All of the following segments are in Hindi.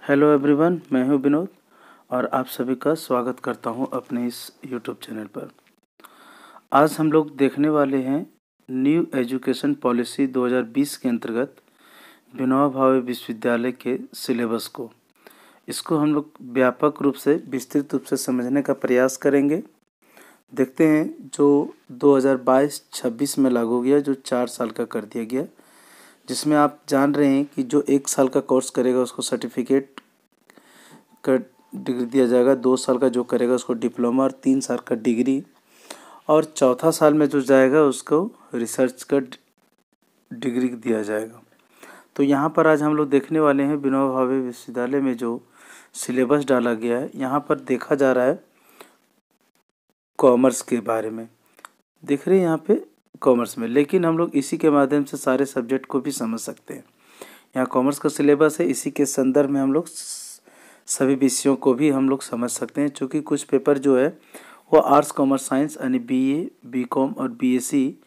हेलो एवरीवन, मैं हूं विनोद और आप सभी का स्वागत करता हूं अपने इस यूट्यूब चैनल पर। आज हम लोग देखने वाले हैं न्यू एजुकेशन पॉलिसी 2020 के अंतर्गत विनोबा भावे विश्वविद्यालय के सिलेबस को। इसको हम लोग व्यापक रूप से विस्तृत रूप से समझने का प्रयास करेंगे। देखते हैं जो 2022-26 में लागू गया, जो 4 साल का कर दिया गया, जिसमें आप जान रहे हैं कि जो 1 साल का कोर्स करेगा उसको सर्टिफिकेट का डिग्री दिया जाएगा, 2 साल का जो करेगा उसको डिप्लोमा और 3 साल का डिग्री, और चौथा साल में जो जाएगा उसको रिसर्च का डिग्री दिया जाएगा। तो यहाँ पर आज हम लोग देखने वाले हैं विनोबा भावे विश्वविद्यालय में जो सिलेबस डाला गया है। यहाँ पर देखा जा रहा है कॉमर्स के बारे में, देख रहे हैं यहाँ पे कॉमर्स में, लेकिन हम लोग इसी के माध्यम से सारे सब्जेक्ट को भी समझ सकते हैं। यहाँ कॉमर्स का सिलेबस है, इसी के संदर्भ में हम लोग सभी विषयों को भी हम लोग समझ सकते हैं, क्योंकि कुछ पेपर जो है वो आर्ट्स कॉमर्स साइंस यानी बीए, बीकॉम और बीएससी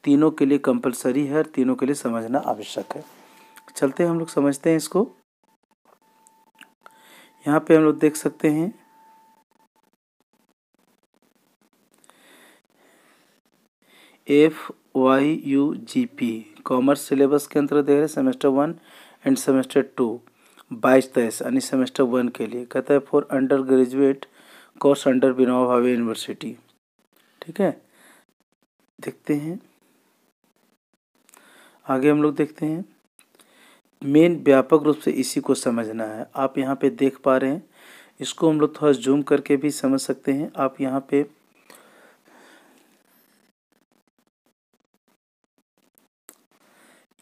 तीनों के लिए कंपलसरी है और तीनों के लिए समझना आवश्यक है। चलते हैं हम लोग समझते हैं इसको। यहाँ पे हम लोग देख सकते हैं FYUGP कॉमर्स सिलेबस के अंतर्गत देख रहे हैं सेमेस्टर 1 एंड सेमेस्टर 2 22-23 यानी सेमेस्टर 1 के लिए कहता है for under graduate course under Vinoba Bhave university. ठीक है, देखते हैं आगे। हम लोग देखते हैं मेन व्यापक रूप से इसी को समझना है। आप यहाँ पे देख पा रहे हैं, इसको हम लोग थोड़ा जूम करके भी समझ सकते हैं। आप यहाँ पे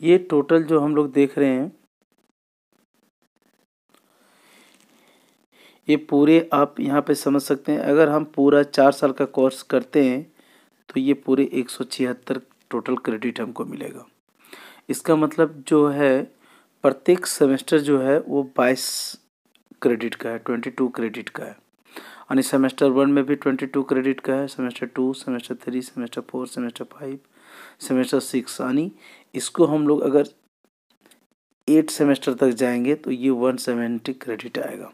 ये टोटल जो हम लोग देख रहे हैं, ये पूरे आप यहाँ पे समझ सकते हैं। अगर हम पूरा 4 साल का कोर्स करते हैं तो ये पूरे 176 टोटल क्रेडिट हमको मिलेगा। इसका मतलब जो है प्रत्येक सेमेस्टर जो है वो 22 क्रेडिट का है, 22 क्रेडिट का है। यानी सेमेस्टर 1 में भी 22 क्रेडिट का है, semester 2, semester 3, semester 4, semester 5, semester 6, यानी इसको हम लोग अगर 8 सेमेस्टर तक जाएंगे तो ये 170 क्रेडिट आएगा।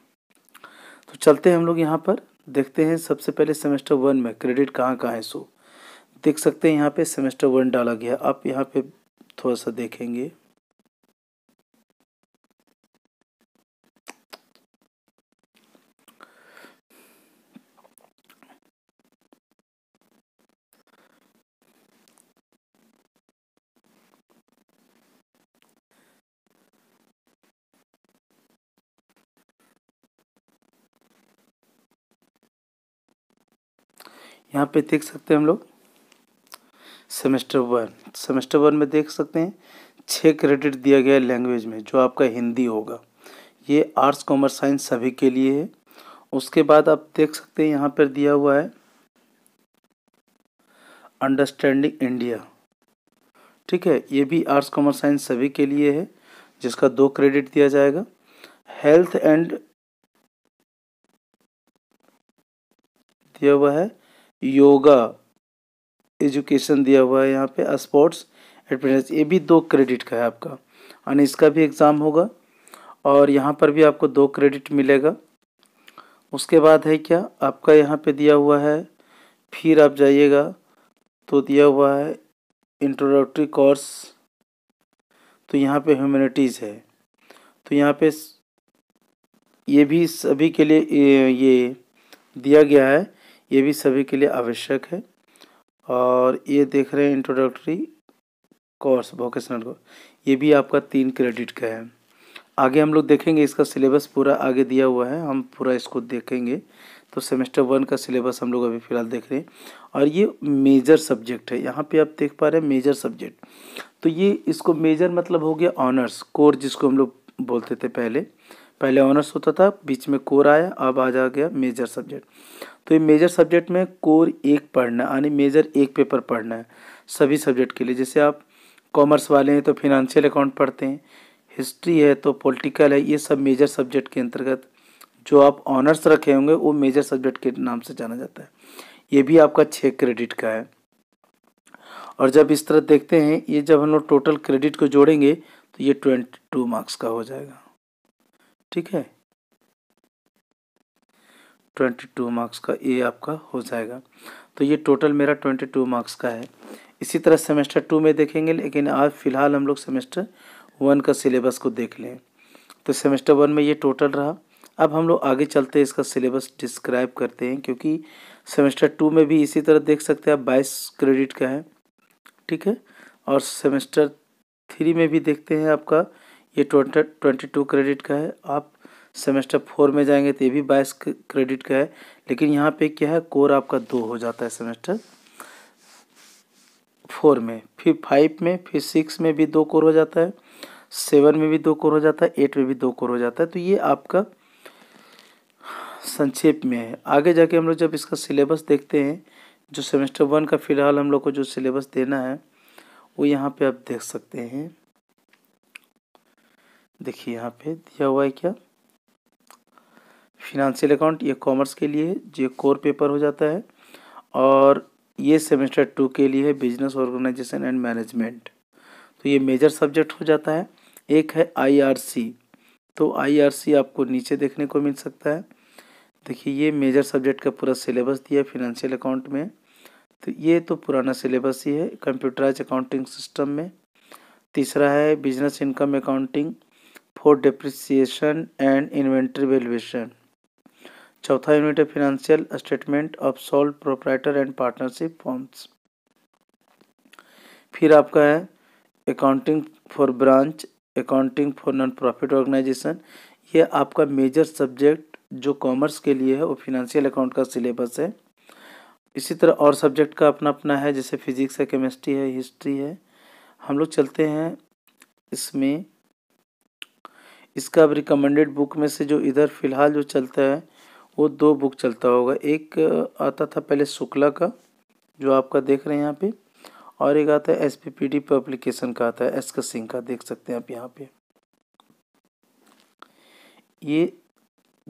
तो चलते हैं हम लोग यहाँ पर देखते हैं। सबसे पहले सेमेस्टर 1 में क्रेडिट कहाँ कहाँ है, सो देख सकते हैं यहाँ पे सेमेस्टर 1 डाला गया। आप यहाँ पे थोड़ा सा देखेंगे, यहाँ पे देख सकते हैं हम लोग सेमेस्टर 1 में देख सकते हैं 6 क्रेडिट दिया गया है लैंग्वेज में, जो आपका हिंदी होगा। ये आर्ट्स कॉमर्स साइंस सभी के लिए है। उसके बाद आप देख सकते हैं यहाँ पर दिया हुआ है अंडरस्टैंडिंग इंडिया। ठीक है, ये भी आर्ट्स कॉमर्स साइंस सभी के लिए है, जिसका 2 क्रेडिट दिया जाएगा। हेल्थ एंड दिया हुआ है, योगा एजुकेशन दिया हुआ है यहाँ पे, स्पोर्ट्स एडवेंचर, ये भी 2 क्रेडिट का है आपका, यानी इसका भी एग्ज़ाम होगा और यहाँ पर भी आपको 2 क्रेडिट मिलेगा। उसके बाद है क्या आपका यहाँ पे दिया हुआ है, फिर आप जाइएगा तो दिया हुआ है इंट्रोडक्टरी कोर्स, तो यहाँ पे ह्यूमैनिटीज़ है, तो यहाँ पे ये भी सभी के लिए ये दिया गया है, ये भी सभी के लिए आवश्यक है। और ये देख रहे हैं इंट्रोडक्टरी कोर्स वोकेशनल कोर्स, ये भी आपका 3 क्रेडिट का है। आगे हम लोग देखेंगे, इसका सिलेबस पूरा आगे दिया हुआ है, हम पूरा इसको देखेंगे। तो सेमेस्टर 1 का सिलेबस हम लोग अभी फ़िलहाल देख रहे हैं और ये मेजर सब्जेक्ट है। यहाँ पे आप देख पा रहे हैं मेजर सब्जेक्ट, तो ये इसको मेजर मतलब हो गया ऑनर्स कोर, जिसको हम लोग बोलते थे पहले ऑनर्स होता था, बीच में कोर आया, अब आ जा गया मेजर सब्जेक्ट। तो ये मेजर सब्जेक्ट में कोर 1 पढ़ना है, यानी मेजर 1 पेपर पढ़ना है सभी सब्जेक्ट के लिए। जैसे आप कॉमर्स वाले हैं तो फिनेंशियल अकाउंट पढ़ते हैं, हिस्ट्री है तो पॉलिटिकल है, ये सब मेजर सब्जेक्ट के अंतर्गत जो आप ऑनर्स रखे होंगे वो मेजर सब्जेक्ट के नाम से जाना जाता है। ये भी आपका 6 क्रेडिट का है। और जब इस तरह देखते हैं, ये जब हम लोग टोटल क्रेडिट को जोड़ेंगे तो ये 22 मार्क्स का हो जाएगा। ठीक है, 22 मार्क्स का ये आपका हो जाएगा। तो ये टोटल मेरा 22 मार्क्स का है। इसी तरह सेमेस्टर 2 में देखेंगे, लेकिन आज फ़िलहाल हम लोग सेमेस्टर 1 का सिलेबस को देख लें। तो सेमेस्टर 1 में ये टोटल रहा। अब हम लोग आगे चलते हैं, इसका सिलेबस डिस्क्राइब करते हैं, क्योंककि सेमेस्टर 2 में भी इसी तरह देख सकते हैं आप 22 क्रेडिट का है, ठीक है। और सेमेस्टर 3 में भी देखते हैं आपका ये 22 क्रेडिट का है। आप सेमेस्टर 4 में जाएंगे तो ये भी 22 क्रेडिट का है, लेकिन यहाँ पे क्या है, कोर आपका 2 हो जाता है सेमेस्टर 4 में, फिर 5 में, फिर 6 में भी 2 कोर हो जाता है, 7 में भी 2 कोर हो जाता है, 8 में भी 2 कोर हो जाता है। तो ये आपका संक्षेप में है। आगे जाके हम लोग जब इसका सिलेबस देखते हैं, जो सेमेस्टर 1 का फ़िलहाल हम लोग को जो सिलेबस देना है वो यहाँ पे आप देख सकते हैं। देखिए यहाँ पे दिया हुआ है क्या, फिनेंशियल अकाउंट, ये कॉमर्स के लिए ये कोर पेपर हो जाता है। और ये सेमेस्टर 2 के लिए है बिजनेस ऑर्गेनाइजेशन एंड मैनेजमेंट, तो ये मेजर सब्जेक्ट हो जाता है। एक है आईआरसी, तो आईआरसी आपको नीचे देखने को मिल सकता है। देखिए ये मेजर सब्जेक्ट का पूरा सिलेबस दिया है फिनेंशियल अकाउंट में, तो ये तो पुराना सिलेबस ही है। कंप्यूटराइज अकाउंटिंग सिस्टम में तीसरा है business income accounting for depreciation and inventory valuation. चौथा यूनिट है financial statement of sole proprietor and partnership forms. फिर आपका है accounting for branch, accounting for non profit organization. ये आपका मेजर सब्जेक्ट जो कॉमर्स के लिए है वो फिनेंशियल अकाउंट का सिलेबस है। इसी तरह और सब्जेक्ट का अपना अपना है, जैसे फिजिक्स है, केमिस्ट्री है, हिस्ट्री है। हम लोग चलते हैं इसमें, इसका अब रिकमेंडेड बुक में से जो इधर फिलहाल जो चलता है वो 2 बुक चलता होगा। एक आता था पहले शुक्ला का जो आपका देख रहे हैं यहाँ पे, और एक आता है एसपीपीडी पब्लिकेशन का आता है एस सिंह का, देख सकते हैं आप यहाँ पे। ये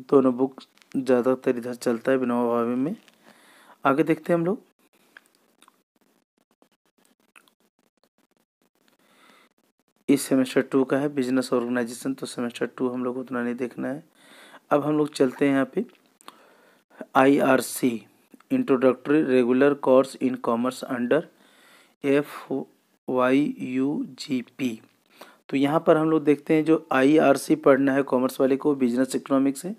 दोनों बुक ज़्यादातर इधर चलता है विनोबा भावे में। आगे देखते हैं हम लोग। इस सेमेस्टर 2 का है बिजनेस ऑर्गेनाइजेशन, तो सेमेस्टर 2 हम लोग उतना नहीं देखना है। अब हम लोग चलते हैं यहाँ पे IRC, introductory regular course in commerce under FYUGP। तो यहाँ पर हम लोग देखते हैं जो आईआरसी पढ़ना है कॉमर्स वाले को बिजनेस इकोनॉमिक्स है,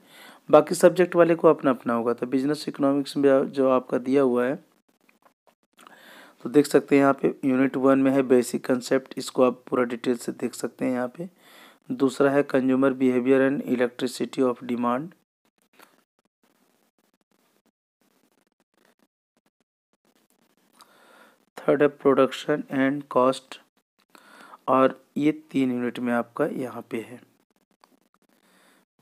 बाकी सब्जेक्ट वाले को अपना अपना होगा। तो बिजनेस इकोनॉमिक्स में जो आपका दिया हुआ है तो देख सकते हैं यहाँ पे यूनिट 1 में है बेसिक कंसेप्ट, इसको आप पूरा डिटेल से देख सकते हैं यहाँ पे। दूसरा है consumer behaviour and elasticity of demand. Third है प्रोडक्शन एंड कॉस्ट, और ये 3 यूनिट में आपका यहाँ पे है।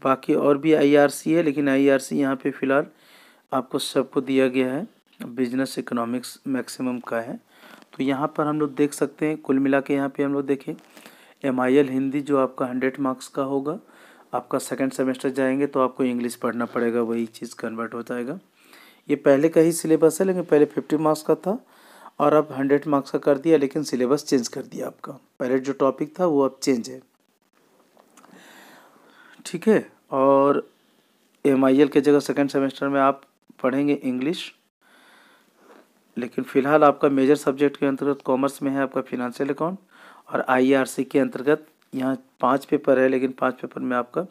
बाकी और भी आईआरसी है, लेकिन आईआरसी यहाँ पे फिलहाल आपको सबको दिया गया है, बिजनेस इकोनॉमिक्स मैक्सिमम का है। तो यहाँ पर हम लोग देख सकते हैं कुल मिला के यहाँ पे हम लोग देखें MIL हिंदी जो आपका 100 मार्क्स का होगा। आपका सेकंड सेमेस्टर जाएंगे तो आपको इंग्लिश पढ़ना पड़ेगा, वही चीज़ कन्वर्ट हो जाएगा। ये पहले का ही सिलेबस है, लेकिन पहले 50 मार्क्स का था और अब 100 मार्क्स का कर दिया, लेकिन सिलेबस चेंज कर दिया आपका। पहले जो टॉपिक था वो अब चेंज है, ठीक है। और MIL के जगह सेकंड सेमेस्टर में आप पढ़ेंगे इंग्लिश, लेकिन फ़िलहाल आपका मेजर सब्जेक्ट के अंतर्गत कॉमर्स में है आपका फिनेंशियल अकाउंट, और आईआरसी के अंतर्गत यहाँ 5 पेपर है, लेकिन 5 पेपर में आपका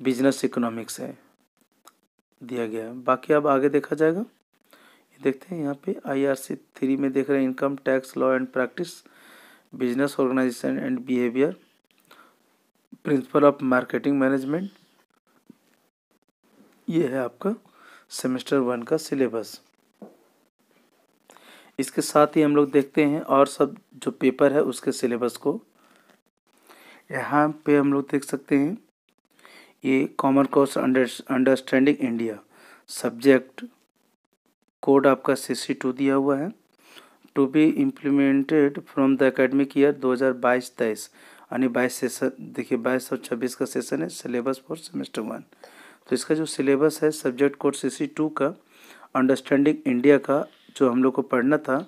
बिजनेस इकोनॉमिक्स है दिया गया है। बाकी अब आगे देखा जाएगा। ये देखते हैं यहाँ पे IRC 3 में देख रहे हैं income tax law and practice, business organization and behaviour, principle of marketing management. ये है आपका सेमेस्टर 1 का सिलेबस। इसके साथ ही हम लोग देखते हैं और सब जो पेपर है उसके सिलेबस को। यहाँ पे हम लोग देख सकते हैं ये common course understanding India, subject code आपका CC2 दिया हुआ है, to be implemented from the academic year 2022-23, यानी 22 सेशन, देखिए 22 और 26 का सेशन है सिलेबस फॉर सेमेस्टर 1। तो इसका जो सिलेबस है सब्जेक्ट कोड CC2 का अंडरस्टैंडिंग इंडिया का जो हम लोग को पढ़ना था,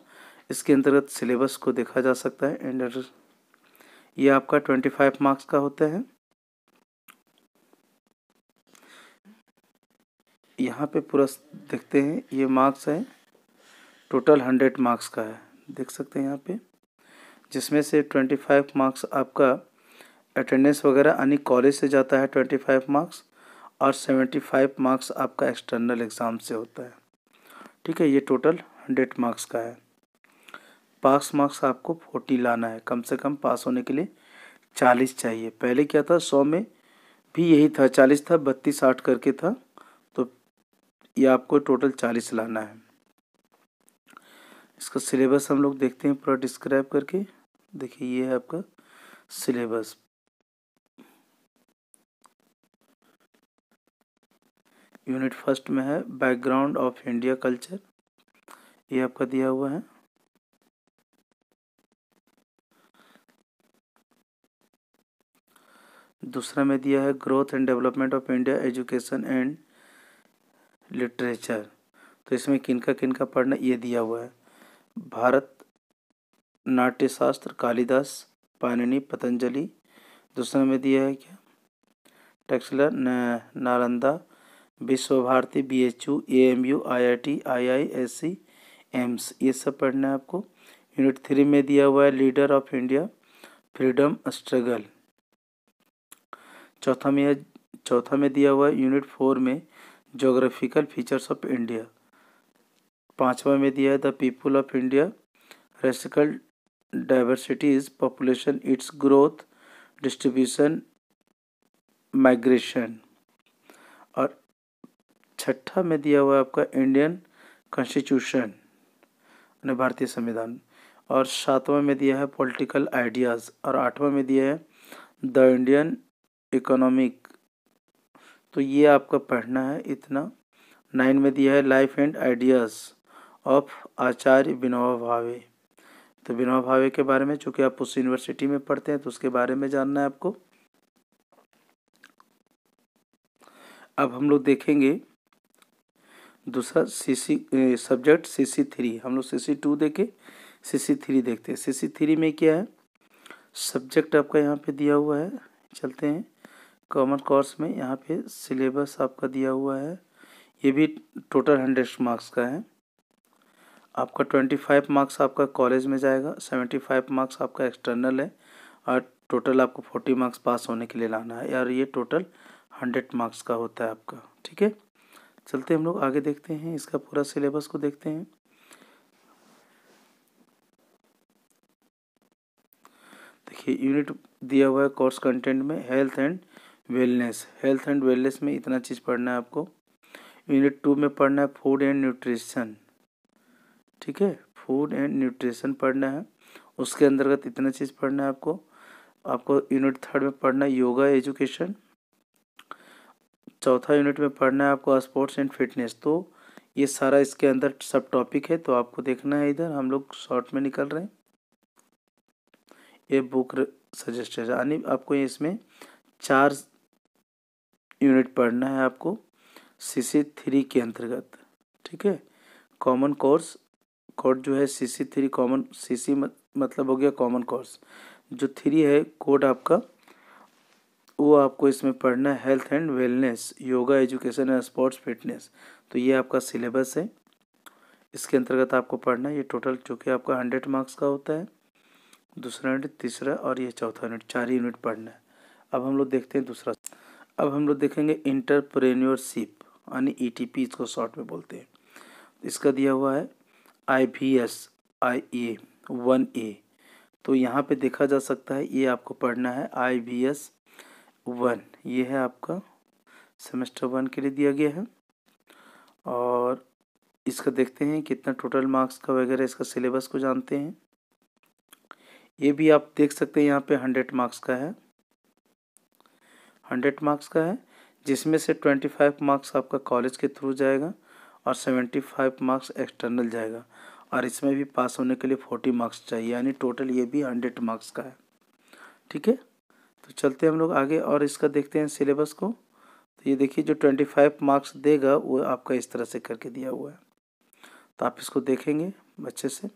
इसके अंतर्गत सिलेबस को देखा जा सकता है। एंड ये आपका 25 मार्क्स का होता है। यहाँ पे पूरा देखते हैं, ये मार्क्स है, टोटल 100 मार्क्स का है, देख सकते हैं यहाँ पे, जिसमें से 25 मार्क्स आपका अटेंडेंस वगैरह यानी कॉलेज से जाता है 25 मार्क्स, और 75 मार्क्स आपका एक्सटर्नल एग्ज़ाम से होता है। ठीक है, ये टोटल 100 मार्क्स का है। पास मार्क्स आपको 40 लाना है, कम से कम पास होने के लिए 40 चाहिए। पहले क्या था, 100 में भी यही था, 40 था, 32 60 करके था, तो ये आपको टोटल 40 लाना है। इसका सिलेबस हम लोग देखते हैं पूरा डिस्क्राइब करके। देखिए ये है आपका सिलेबस। यूनिट फर्स्ट में है बैकग्राउंड ऑफ इंडिया कल्चर, ये आपका दिया हुआ है। दूसरा में दिया है growth and development of India education and literature, तो इसमें किनका किनका पढ़ना ये दिया हुआ है। भारत नाट्यशास्त्र कालिदास पाणिनि पतंजलि। दूसरा में दिया है क्या, Taxila Nalanda Vishwa Bharati BHU AMU IIT IISc AIIMS, ये सब पढ़ना है आपको। यूनिट 3 में दिया हुआ है leader of India freedom struggle. चौथा में दिया हुआ है यूनिट 4 में जोग्राफिकल फीचर्स ऑफ इंडिया। पांचवा में दिया है the people of India racial diversities population its growth distribution migration. और छठा में दिया हुआ है आपका इंडियन कॉन्स्टिट्यूशन यानी भारतीय संविधान। और सातवां में दिया है पॉलिटिकल आइडियाज़। और आठवां में दिया है द इंडियन इकोनॉमिक। तो ये आपका पढ़ना है इतना। 9 में दिया है लाइफ एंड आइडियाज़ ऑफ आचार्य विनोबा भावे। तो विनोबा भावे के बारे में, चूँकि आप उस यूनिवर्सिटी में पढ़ते हैं तो उसके बारे में जानना है आपको। अब हम लोग देखेंगे दूसरा सब्जेक्ट CC3। हम लोग CC2 देखे, CC3 देखते हैं। CC3 में क्या है, सब्जेक्ट आपका यहाँ पे दिया हुआ है, चलते हैं कॉमन कोर्स में। यहाँ पे सिलेबस आपका दिया हुआ है, ये भी टोटल 100 मार्क्स का है। आपका 25 मार्क्स आपका कॉलेज में जाएगा, 75 मार्क्स आपका एक्सटर्नल है, और टोटल आपको 40 मार्क्स पास होने के लिए लाना है, और ये टोटल 100 मार्क्स का होता है आपका। ठीक है, चलते हम लोग आगे देखते हैं, इसका पूरा सिलेबस को देखते हैं। देखिए यूनिट दिया हुआ है कोर्स कंटेंट में health and wellness. Health and wellness में इतना चीज़ पढ़ना है आपको। यूनिट 2 में पढ़ना है फूड एंड न्यूट्रिशन। ठीक है, फूड एंड न्यूट्रिशन पढ़ना है, उसके अंतर्गत इतना चीज़ पढ़ना है आपको यूनिट 3 में पढ़ना है योगा एजुकेशन। चौथा यूनिट में पढ़ना है आपको स्पोर्ट्स एंड फिटनेस। तो ये सारा इसके अंदर सब टॉपिक है, तो आपको देखना है। इधर हम लोग शॉर्ट में निकल रहे हैं, ये बुक सजेस्टेड यानी आपको इसमें 4 यूनिट पढ़ना है आपको CC3 के अंतर्गत। ठीक है, कॉमन कोर्स कोड जो है CC3 कॉमन, CC मतलब हो गया कॉमन कोर्स, जो 3 है कोड आपका, वो आपको इसमें पढ़ना है health and wellness, yoga education and sports fitness. तो ये आपका सिलेबस है, इसके अंतर्गत आपको पढ़ना है। ये टोटल चूँकि आपका 100 मार्क्स का होता है, दूसरा यूनिट, तीसरा और ये चौथा यूनिट, 4 यूनिट पढ़ना है। अब हम लोग देखते हैं दूसरा। अब हम लोग देखेंगे इंटरप्रेन्योरशिप यानी ETP, इसको शॉर्ट में बोलते हैं। इसका दिया हुआ है IVS IA 1A। तो यहाँ पे देखा जा सकता है, ये आपको पढ़ना है IVS 1, ये है आपका सेमेस्टर 1 के लिए दिया गया है। और इसका देखते हैं कितना टोटल मार्क्स का वगैरह, इसका सिलेबस को जानते हैं। ये भी आप देख सकते हैं, यहाँ पे 100 मार्क्स का है, 100 मार्क्स का है, जिसमें से 25 मार्क्स आपका कॉलेज के थ्रू जाएगा और 75 मार्क्स एक्सटर्नल जाएगा, और इसमें भी पास होने के लिए 40 मार्क्स चाहिए, यानी टोटल ये भी 100 मार्क्स का है। ठीक है, तो चलते हम लोग आगे और इसका देखते हैं सिलेबस को। तो ये देखिए जो 25 मार्क्स देगा वो आपका इस तरह से करके दिया हुआ है, तो आप इसको देखेंगे अच्छे से।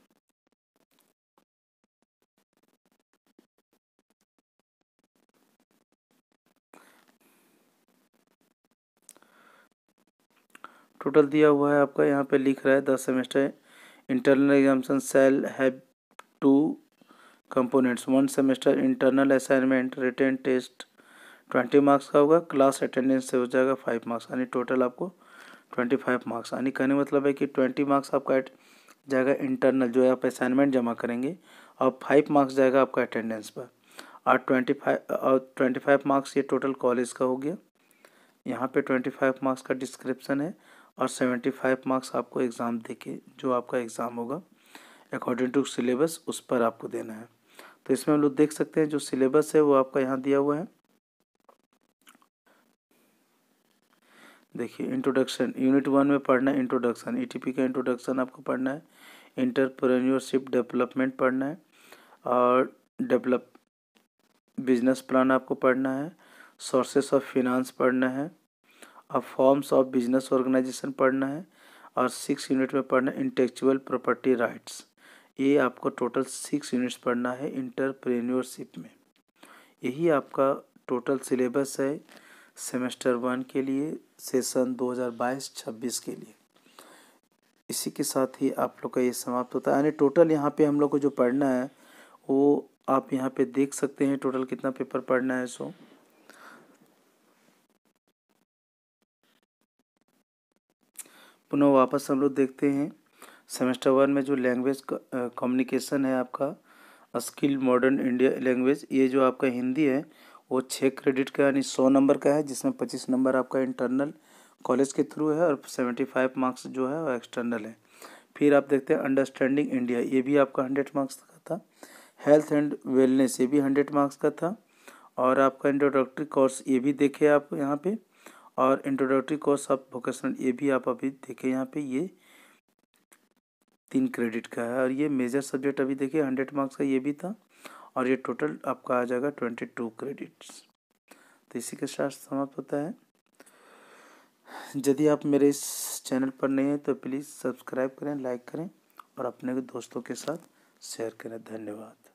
टोटल दिया हुआ है आपका, यहाँ पे लिख रहा है 10 semester internal examination cell have 2 components, 1 semester internal assignment written test 20 marks का होगा, क्लास अटेंडेंस से हो जाएगा 5 मार्क्स, यानी टोटल आपको 25 मार्क्स। यानी कहने मतलब है कि 20 मार्क्स आपका जाएगा इंटरनल जो है आप असाइनमेंट जमा करेंगे, और 5 मार्क्स जाएगा आपका अटेंडेंस पर, और 25 मार्क्स ये टोटल कॉलेज का हो गया। यहाँ पे 25 मार्क्स का डिस्क्रिप्शन है, और 75 मार्क्स आपको एग्ज़ाम देके जो आपका एग्ज़ाम होगा अकॉर्डिंग टू सिलेबस उस पर आपको देना है। तो इसमें हम लोग देख सकते हैं जो सिलेबस है वो आपका यहाँ दिया हुआ है। देखिए इंट्रोडक्शन, यूनिट 1 में पढ़ना है इंट्रोडक्शन, ईटीपी का इंट्रोडक्शन आपको पढ़ना है, एंटरप्रेन्योरशिप डेवलपमेंट पढ़ना है, और डेवलप बिजनेस प्लान आपको पढ़ना है, सोर्सेस ऑफ फिनांस पढ़ना है, और फॉर्म्स ऑफ बिजनेस ऑर्गेनाइजेशन पढ़ना है, और 6 यूनिट में पढ़ना है इंटेलेक्चुअल प्रॉपर्टी राइट्स। ये आपको टोटल 6 यूनिट्स पढ़ना है इंटरप्रेन्योरशिप में। यही आपका टोटल सिलेबस है सेमेस्टर 1 के लिए, सेशन 2022-26 के लिए। इसी के साथ ही आप लोग का ये समाप्त होता है। यानी टोटल यहाँ पे हम लोग को जो पढ़ना है वो आप यहाँ पे देख सकते हैं टोटल कितना पेपर पढ़ना है। सो पुनः वापस हम लोग देखते हैं सेमेस्टर 1 में जो लैंग्वेज कम्युनिकेशन है आपका, स्किल मॉडर्न इंडिया लैंग्वेज, ये जो आपका हिंदी है वो 6 क्रेडिट का यानी 100 नंबर का है, जिसमें 25 नंबर आपका इंटरनल कॉलेज के थ्रू है, और 75 मार्क्स जो है वो एक्सटर्नल है। फिर आप देखते हैं अंडरस्टैंडिंग इंडिया, ये भी आपका 100 मार्क्स का था। हेल्थ एंड वेलनेस, ये भी 100 मार्क्स का था। और आपका इंट्रोडक्टरी कोर्स, ये भी देखे आप यहाँ पे, और इंट्रोडक्टरी कोर्स ऑफ वोकेशनल, ये भी आप अभी देखे यहाँ पे, ये 3 क्रेडिट का है। और ये मेजर सब्जेक्ट अभी देखिए 100 मार्क्स का ये भी था, और ये टोटल आपका आ जाएगा 22 क्रेडिट्स। तो इसी के साथ समाप्त होता है। यदि आप मेरे इस चैनल पर नए हैं तो प्लीज़ सब्सक्राइब करें, लाइक करें, और अपने दोस्तों के साथ शेयर करें। धन्यवाद।